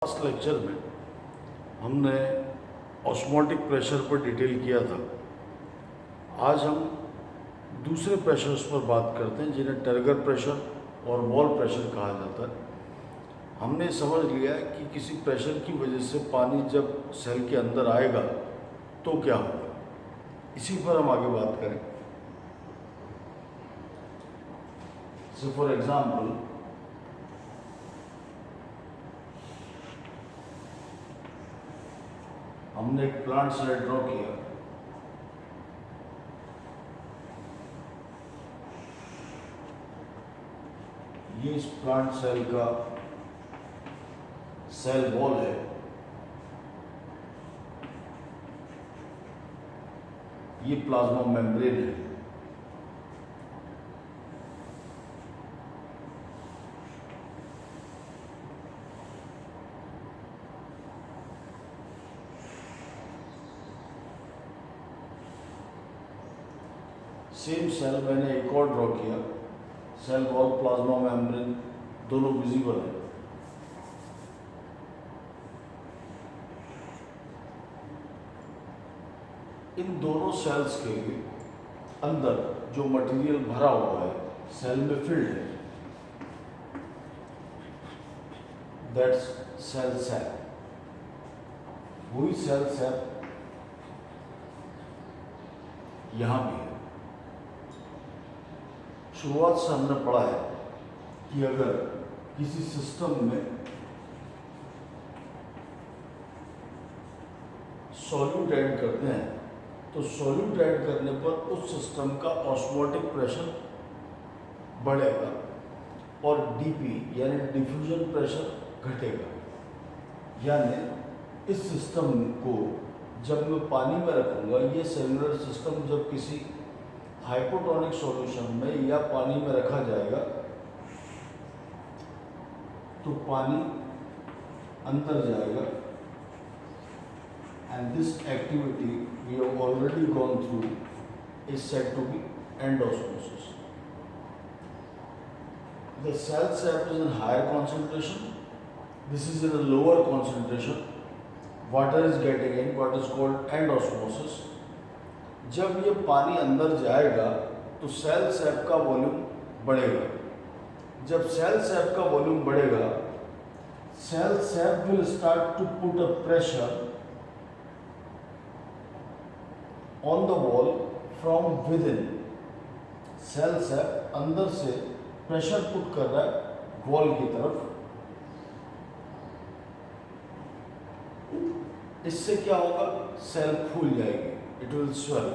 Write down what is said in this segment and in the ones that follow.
Last lecture में हमने osmotic pressure पर डिटेल किया था। आज हम दूसरे प्रेशर्स पर बात करते हैं जिन्हें टर्गर प्रेशर और वॉल प्रेशर कहा जाता है। हमने समझ लिया है कि किसी प्रेशर की वजह से पानी जब सेल के अंदर आएगा तो क्या होगा, इसी पर हम आगे बात करें। सो फॉर एग्जाम्पल, हमने एक प्लांट सेल ड्रॉ किया। ये इस प्लांट सेल का सेल वॉल है। ये प्लाज्मा मेम्ब्रेन है। सेम सेल मैंने एक और ड्रॉ किया। सेल वॉल, प्लाज्मा मेम्ब्रेन दोनों विजिबल है। इन दोनों सेल्स के अंदर जो मटेरियल भरा हुआ है सेल में फिल्ड है, दैट्स सेल सैप। वही सेल सैप यहाँ भी है। शुरुआत से हमने पढ़ा है कि अगर किसी सिस्टम में सॉल्यूट ऐड करते हैं तो सॉल्यूट ऐड करने पर उस सिस्टम का ऑस्मोटिक प्रेशर बढ़ेगा और डीपी यानी डिफ्यूजन प्रेशर घटेगा। यानी इस सिस्टम को जब मैं पानी में रखूँगा, ये सेलुलर सिस्टम जब किसी हाइपोटोनिक सॉल्यूशन में या पानी में रखा जाएगा तो पानी अंदर जाएगा। And this activity we have already gone through is said to be endosmosis. The cell sap is in higher concentration, this is in a lower concentration, water is getting in, what is called endosmosis। जब ये पानी अंदर जाएगा तो cell sap का volume बढ़ेगा। जब cell sap का वॉल्यूम बढ़ेगा, cell sap will start to put a pressure on the wall from within. Cell sap अंदर से प्रेशर पुट कर रहा है वॉल की तरफ। इससे क्या होगा, सेल फूल जाएगी, it will swell।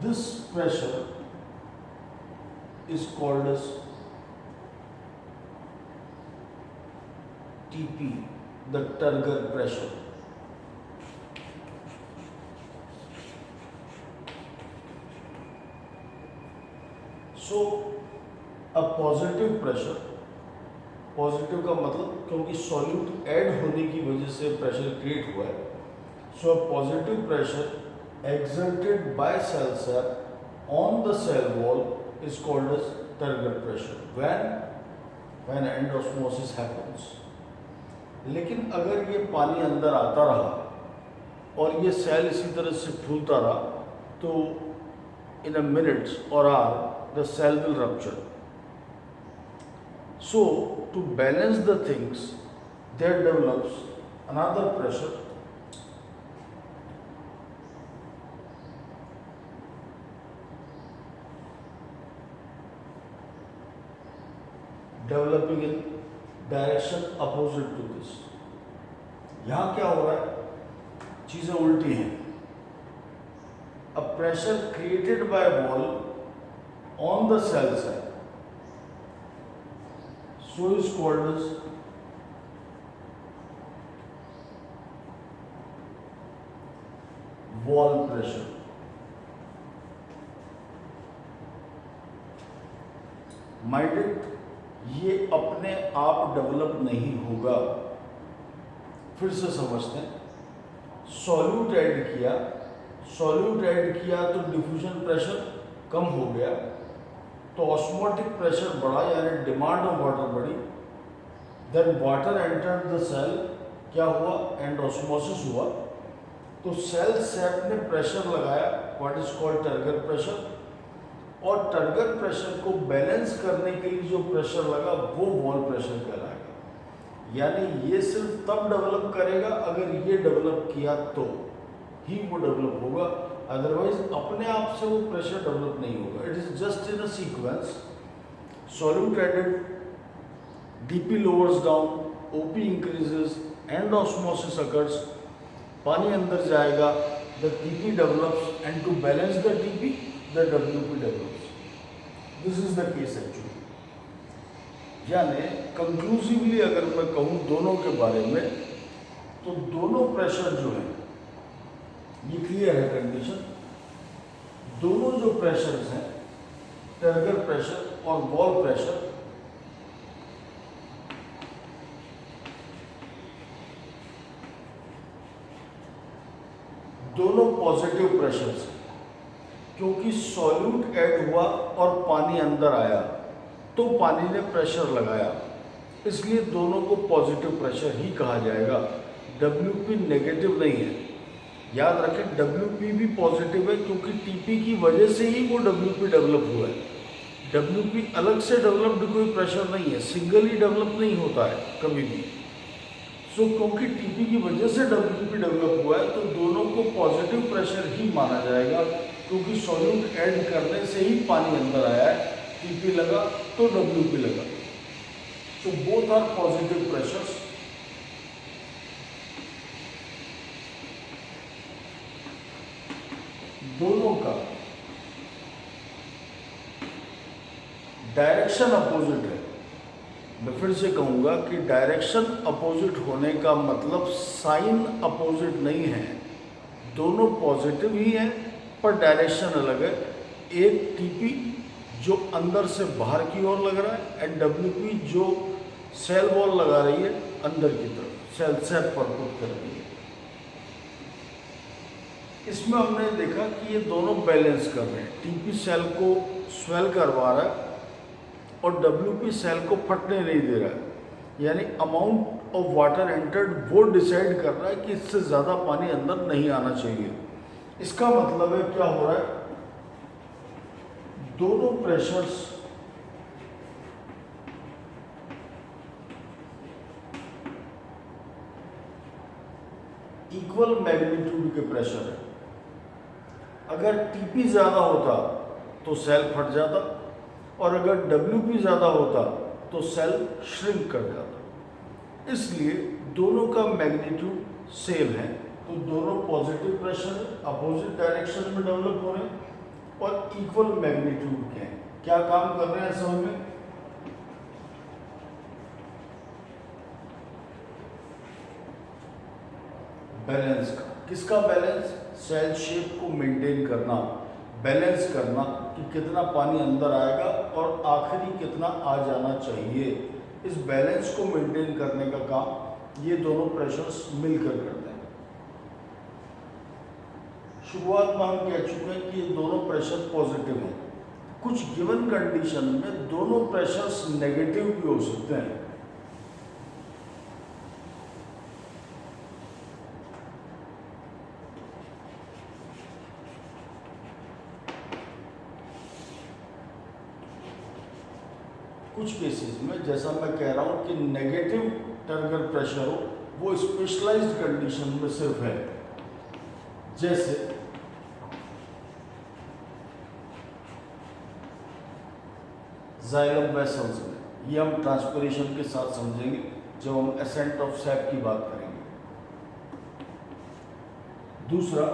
This pressure is called as TP, the Turger pressure। So a positive pressure, positive का मतलब क्योंकि सॉल्यूट ऐड होने की वजह से प्रेशर क्रिएट हुआ है। So a positive pressure exerted by cell sap on the cell wall is called as Turger pressure when endosmosis happens। लेकिन अगर ये पानी अंदर आता रहा और ये सेल इसी तरह से फूलता रहा तो in a minutes or hour the cell will rupture। So to balance the things, there develops another pressure developing in direction opposite to this। यहाँ क्या हो रहा है, चीजें उल्टी हैं। A pressure created by wall on the cell side, so is called as wall pressure। Mind it, ये अपने आप डेवलप नहीं होगा। फिर से समझते हैं। सॉल्यूट ऐड किया तो डिफ्यूजन प्रेशर कम हो गया, तो ऑस्मोटिक प्रेशर बढ़ा यानी डिमांड ऑफ वाटर बढ़ी। Then water entered the cell, क्या हुआ, एंडोस्मोसिस हुआ, तो सेल सेप ने प्रेशर लगाया, what is called turgor pressure, और टर्गर प्रेशर को बैलेंस करने के लिए जो प्रेशर लगा वो वॉल प्रेशर कहलाएगा। यानी ये सिर्फ तब डेवलप करेगा अगर ये डेवलप किया तो ही वो डेवलप होगा, अदरवाइज अपने आप से वो प्रेशर डेवलप नहीं होगा। It is just in a sequence, solute added, DP lowers down, OP increases, endosmosis occurs, पानी अंदर जाएगा, the TP develops, and to balance the TP the WP develops. This is the case actually. यानी conclusively अगर मैं कहूँ दोनों के बारे में, तो दोनों प्रेशर जो है, ये क्लियर है कंडीशन, दोनों जो प्रेशर्स हैं, टर्गर प्रेशर और वॉल प्रेशर, दोनों पॉजिटिव प्रेशर्स हैं, क्योंकि सॉल्यूट ऐड हुआ और पानी अंदर आया तो पानी ने प्रेशर लगाया, इसलिए दोनों को पॉजिटिव प्रेशर ही कहा जाएगा। डब्ल्यूपी नेगेटिव नहीं है, याद रखें डब्ल्यूपी भी पॉजिटिव है क्योंकि टीपी की वजह से ही वो डब्ल्यूपी डेवलप हुआ है। डब्ल्यूपी अलग से डेवलप्ड कोई प्रेशर नहीं है, सिंगली डेवलप नहीं होता है कभी भी। सो क्योंकि टीपी की वजह से डब्ल्यूपी डेवलप हुआ है तो दोनों को पॉजिटिव प्रेशर ही माना जाएगा, क्योंकि सॉल्यूट ऐड करने से ही पानी अंदर आया है, टीपी लगा तो डब्ल्यूपी लगा। So both are positive pressures. दोनों का डायरेक्शन अपोजिट है। मैं फिर से कहूँगा कि डायरेक्शन अपोजिट होने का मतलब साइन अपोजिट नहीं है, दोनों पॉजिटिव ही हैं पर डायरेक्शन अलग है। एक टीपी जो अंदर से बाहर की ओर लग रहा है एंड डब्ल्यूपी जो सेल वॉल लगा रही है अंदर की तरफ, सेल सेप पर पुट कर रही है। इसमें हमने देखा कि ये दोनों बैलेंस कर रहे हैं, टीपी सेल को स्वेल करवा रहा है और डब्ल्यूपी सेल को फटने नहीं दे रहा है। यानी अमाउंट ऑफ वाटर एंटर्ड वो डिसाइड कर रहा है कि इससे ज़्यादा पानी अंदर नहीं आना चाहिए। इसका मतलब है क्या हो रहा है, दोनों प्रेशर्स इक्वल मैग्नीट्यूड के प्रेशर है। अगर टीपी ज़्यादा होता तो सेल फट जाता और अगर डब्ल्यूपी ज़्यादा होता तो सेल श्रिंक कर जाता। इसलिए दोनों का मैग्नीट्यूड सेम है, तो दोनों पॉजिटिव प्रेशर अपोजिट डायरेक्शन में डेवलप हो रहे हैं और इक्वल मैग्नीट्यूड के हैं। क्या काम कर रहे हैं समझ में? बैलेंस का। किसका बैलेंस? सेल शेप को मेंटेन करना, बैलेंस करना कि कितना पानी अंदर आएगा और आखिरी कितना आ जाना चाहिए। इस बैलेंस को मेंटेन करने का काम ये दोनों प्रेशर्स मिलकर करते हैं। शुरुआत में हम कह चुके हैं कि ये दोनों प्रेशर पॉजिटिव हैं। कुछ गिवन कंडीशन में दोनों प्रेशर्स नेगेटिव भी हो सकते हैं। कुछ केसेस में जैसा मैं कह रहा हूं कि नेगेटिव टर्गर प्रेशर हो, वो स्पेशलाइज्ड कंडीशन में सिर्फ है। जैसे जाइलम वेसल्स में, ये हम ट्रांसपिरेशन के साथ समझेंगे जब हम एसेंट ऑफ सैप की बात करेंगे। दूसरा,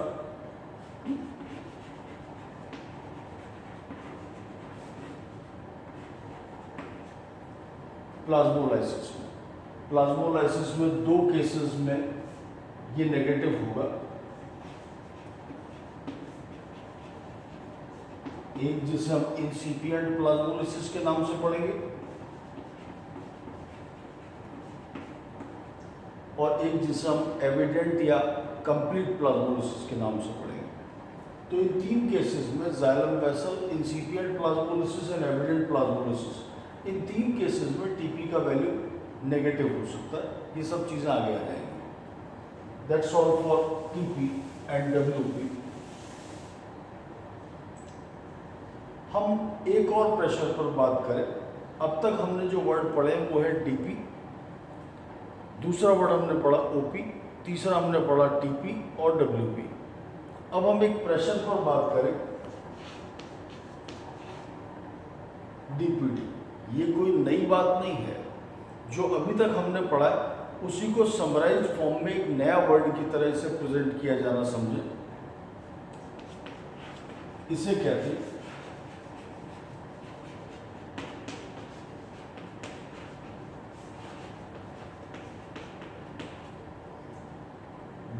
प्लाज्मोलाइसिस में। प्लाज्मोलाइसिस में दो केसेस में ये नेगेटिव होगा। एक जिसे हम इंसिपिएंट प्लाज्मोलाइसिस के नाम से पढ़ेंगे और एक जिसे हम एविडेंट या कंप्लीट प्लाज्मोलाइसिस के नाम से पढ़ेंगे। तो इन तीन केसेस में xylem vessel, incipient plasmolysis and evident plasmolysis, इन तीन केसेस में टीपी का वैल्यू नेगेटिव हो सकता है, ये सब चीज़ें आगे आ जाएंगी। That's all for TP and WP. हम एक और प्रेशर पर बात करें। अब तक हमने जो वर्ड पढ़े वो है डीपी, दूसरा वर्ड हमने पढ़ा ओपी, तीसरा हमने पढ़ा टीपी और डब्ल्यूपी। अब हम एक प्रेशर पर बात करें, डीपीटी। ये कोई नई बात नहीं है, जो अभी तक हमने पढ़ा है उसी को समराइज फॉर्म में एक नया वर्ड की तरह से प्रेजेंट किया जाना समझे। इसे कहते हैं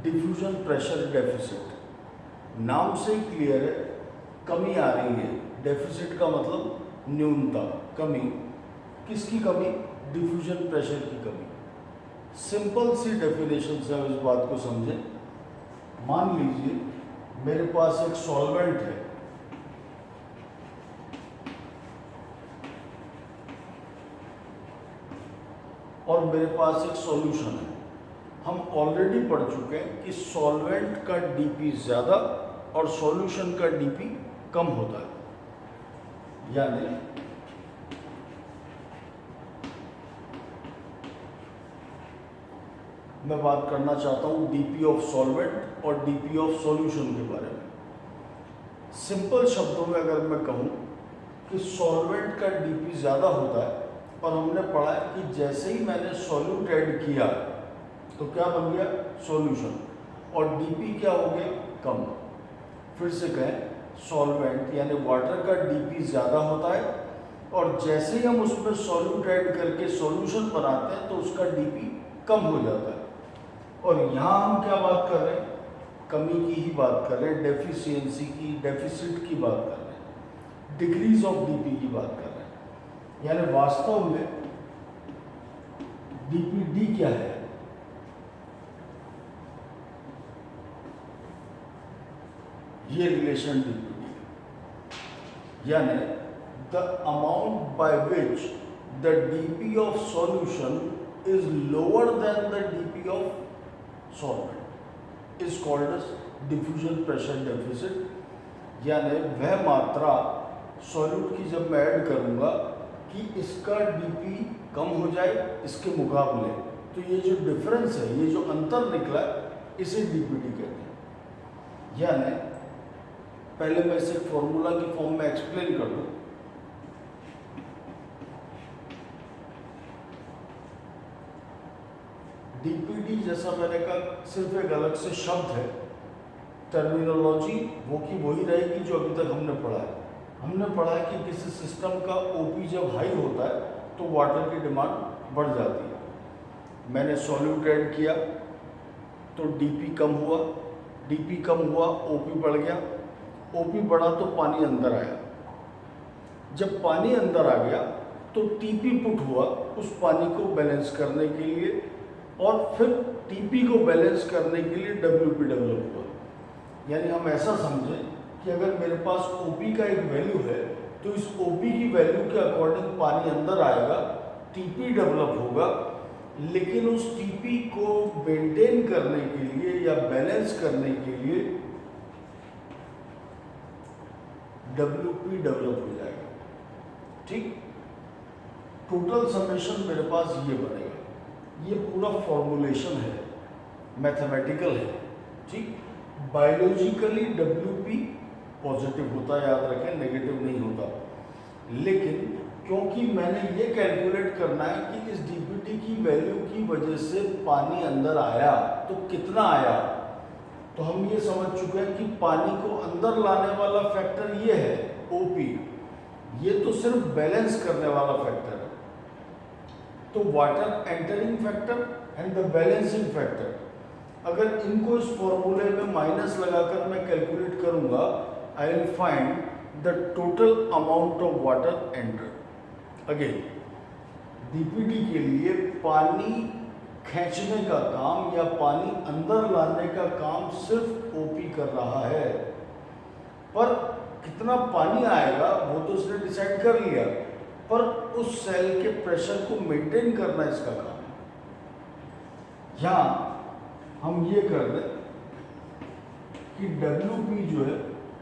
डिफ्यूजन प्रेशर डेफिसिट। नाम से क्लियर है, कमी आ रही है। डेफिसिट का मतलब न्यूनता, कमी। किसकी कमी? डिफ्यूजन प्रेशर की कमी। सिंपल सी डेफिनेशन से हम इस बात को समझें। मान लीजिए मेरे पास एक सॉल्वेंट है, और मेरे पास एक सॉल्यूशन है। हम ऑलरेडी पढ़ चुके हैं कि सॉल्वेंट का डीपी ज़्यादा और सॉल्यूशन का डीपी कम होता है। यानी मैं बात करना चाहता हूँ डीपी ऑफ सॉल्वेंट और डीपी ऑफ सॉल्यूशन के बारे में। सिंपल शब्दों में अगर मैं कहूँ कि सॉल्वेंट का डीपी ज़्यादा होता है, और हमने पढ़ा है कि जैसे ही मैंने सॉल्यूट ऐड किया तो क्या बन गया? सॉल्यूशन। और डीपी क्या हो गया? कम। फिर से कहें, सॉल्वेंट यानी वाटर का डीपी ज़्यादा होता है, और जैसे ही हम उसमें सॉल्यूट ऐड करके सॉल्यूशन बनाते हैं तो उसका डीपी कम हो जाता है। और यहाँ हम क्या बात कर रहे हैं? कमी की ही बात कर रहे हैं, डेफिशिएंसी की, डेफिसिट की बात कर रहे हैं, डिक्रीज ऑफ डीपी की बात कर रहे हैं। यानी वास्तव में डीपीडी क्या है? ये रिलेशन डीपीडी, यानी the amount by which the DP of solution is lower than the DP of solvent is called as diffusion pressure deficit. यानी वह मात्रा सॉल्यूट की जब मैं ऐड करूंगा कि इसका डीपी कम हो जाए इसके मुकाबले, तो ये जो डिफरेंस है, ये जो अंतर निकला, इसे डीपीडी कहते हैं। यानी पहले मैं इसे फॉर्मूला की फॉर्म में एक्सप्लेन कर दूं। डीपीडी जैसा मैंने कहा सिर्फ एक अलग से शब्द है, टर्मिनोलॉजी वो की वही रहेगी जो अभी तक हमने पढ़ा है। हमने पढ़ा है कि किसी सिस्टम का ओपी जब हाई होता है तो वाटर की डिमांड बढ़ जाती है। मैंने सॉल्यूट ऐड किया तो डीपी कम हुआ, डीपी कम हुआ ओपी बढ़ गया, ओपी बढ़ा तो पानी अंदर आया। जब पानी अंदर आ गया तो टीपी पुट हुआ उस पानी को बैलेंस करने के लिए, और फिर टीपी को बैलेंस करने के लिए डब्ल्यूपी डेवलप हुआ। यानी हम ऐसा समझें कि अगर मेरे पास ओपी का एक वैल्यू है तो इस ओपी की वैल्यू के अकॉर्डिंग पानी अंदर आएगा, टीपी डेवलप होगा, लेकिन उस टीपी को मेंटेन करने के लिए या बैलेंस करने के लिए डब्ल्यूपी डेवलप हो जाएगा। ठीक, टोटल समेशन मेरे पास ये बनेगा। ये पूरा फॉर्मूलेशन है, मैथमेटिकल है। ठीक, बायोलॉजिकली डब्ल्यूपी पॉजिटिव होता है, याद रखें, नेगेटिव नहीं होता। लेकिन क्योंकि मैंने ये कैलकुलेट करना है कि इस डीपीटी की वैल्यू की वजह से पानी अंदर आया तो कितना आया, तो हम ये समझ चुके हैं कि पानी को अंदर लाने वाला फैक्टर ये है ओपी, ये तो सिर्फ बैलेंस करने वाला फैक्टर है। तो water entering factor and the balancing factor, अगर इनको इस फॉर्मूले में माइनस लगाकर मैं कैलकुलेट करूंगा, I will find the total amount of water entered. Again DPT के लिए पानी खींचने का काम या पानी अंदर लाने का काम सिर्फ ओपी कर रहा है, पर कितना पानी आएगा वो तो उसने डिसाइड कर लिया, पर उस सेल के प्रेशर को मेंटेन करना इसका काम। यहाँ हम ये कर दें कि WP जो है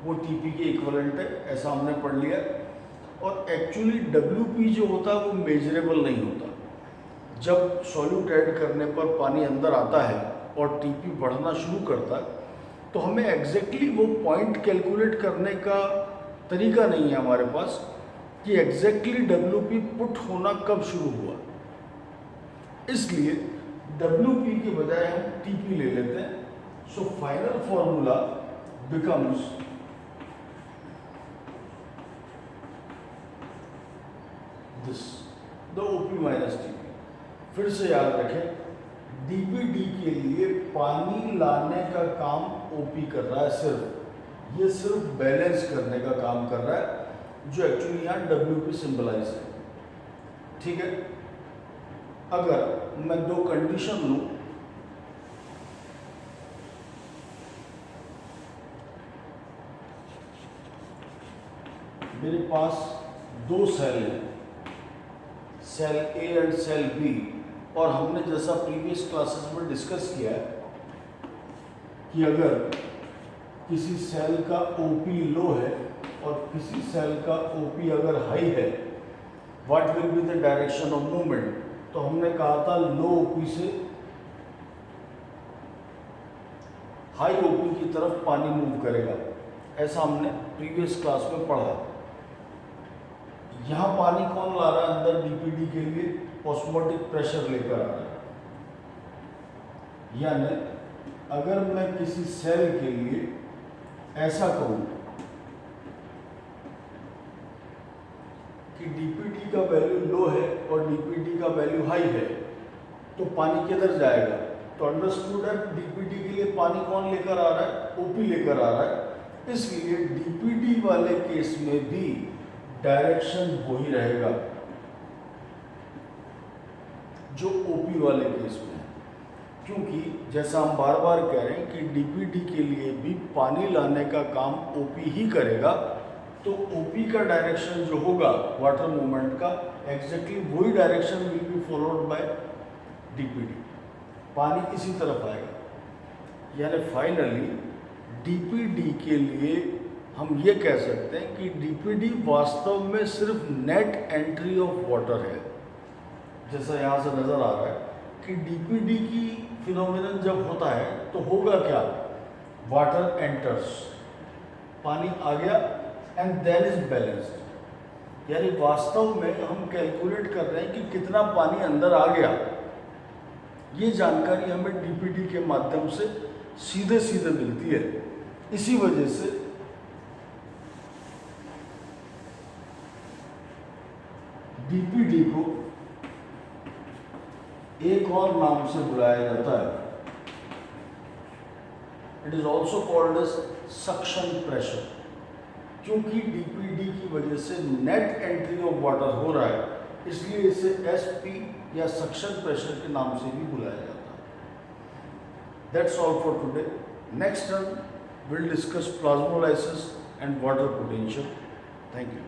वो TP के इक्वलेंट है, ऐसा हमने पढ़ लिया। और एक्चुअली WP जो होता है वो मेजरेबल नहीं होता। जब सॉल्यूट ऐड करने पर पानी अंदर आता है और TP बढ़ना शुरू करता है तो हमें एग्जैक्टली वो पॉइंट कैलकुलेट करने का तरीका नहीं है हमारे पास कि एग्जैक्टली WP पुट होना कब शुरू हुआ। इसलिए WP के बजाय हम TP ले लेते हैं। So final formula becomes this, the OP minus TP। फिर से याद रखें, DPD के लिए पानी लाने का काम OP कर रहा है, सिर्फ ये सिर्फ बैलेंस करने का काम कर रहा है, जो एक्चुअली यहाँ WP सिंबलाइज है। ठीक है, अगर मैं दो कंडीशन लूं, मेरे पास दो सेल हैं, cell A and cell B, और हमने जैसा प्रीवियस क्लासेस में डिस्कस किया है कि अगर किसी सेल का OP लो है और किसी सेल का OP अगर हाई है, what will be the direction of movement. तो हमने कहा था लो OP से हाई OP की तरफ पानी मूव करेगा, ऐसा हमने प्रीवियस क्लास में पढ़ा। यहाँ पानी कौन ला रहा है अंदर DPD के लिए? ऑस्मोटिक प्रेशर लेकर आ रहा है। यानी अगर मैं किसी सेल के लिए ऐसा कहूँ कि DPD का वैल्यू लो है और DPD का वैल्यू हाई है, तो पानी किधर जाएगा? तो अंडरस्टूड है, DPD के लिए पानी कौन लेकर आ रहा है? OP लेकर आ रहा है। इसलिए DPD वाले केस में भी डायरेक्शन वही रहेगा जो OP वाले केस में है, क्योंकि जैसा हम बार बार कह रहे हैं कि DPD के लिए भी पानी लाने का काम OP ही करेगा, तो OP का डायरेक्शन जो होगा वाटर मूवमेंट का, एग्जैक्टली वही direction will be followed by DPD। पानी इसी तरफ आएगा। यानी फाइनली DPD के लिए हम ये कह सकते हैं कि DPD वास्तव में सिर्फ नेट एंट्री ऑफ वाटर है। जैसा यहाँ से नज़र आ रहा है कि DPD की फिनोमिनन जब होता है तो होगा क्या? वाटर एंटर्स, पानी आ गया एंड देन इज बैलेंस्ड। यानी वास्तव में हम कैलकुलेट कर रहे हैं कि कितना पानी अंदर आ गया। ये जानकारी हमें DPD के माध्यम से सीधे सीधे मिलती है। इसी वजह से DPD को एक और नाम से बुलाया जाता है, it is also called as suction pressure, क्योंकि DPD की वजह से नेट एंट्री ऑफ वाटर हो रहा है, इसलिए इसे SP या सक्शन प्रेशर के नाम से भी बुलाया जाता है। That's all for today. Next term will discuss plasmolysis and water potential. Thank you.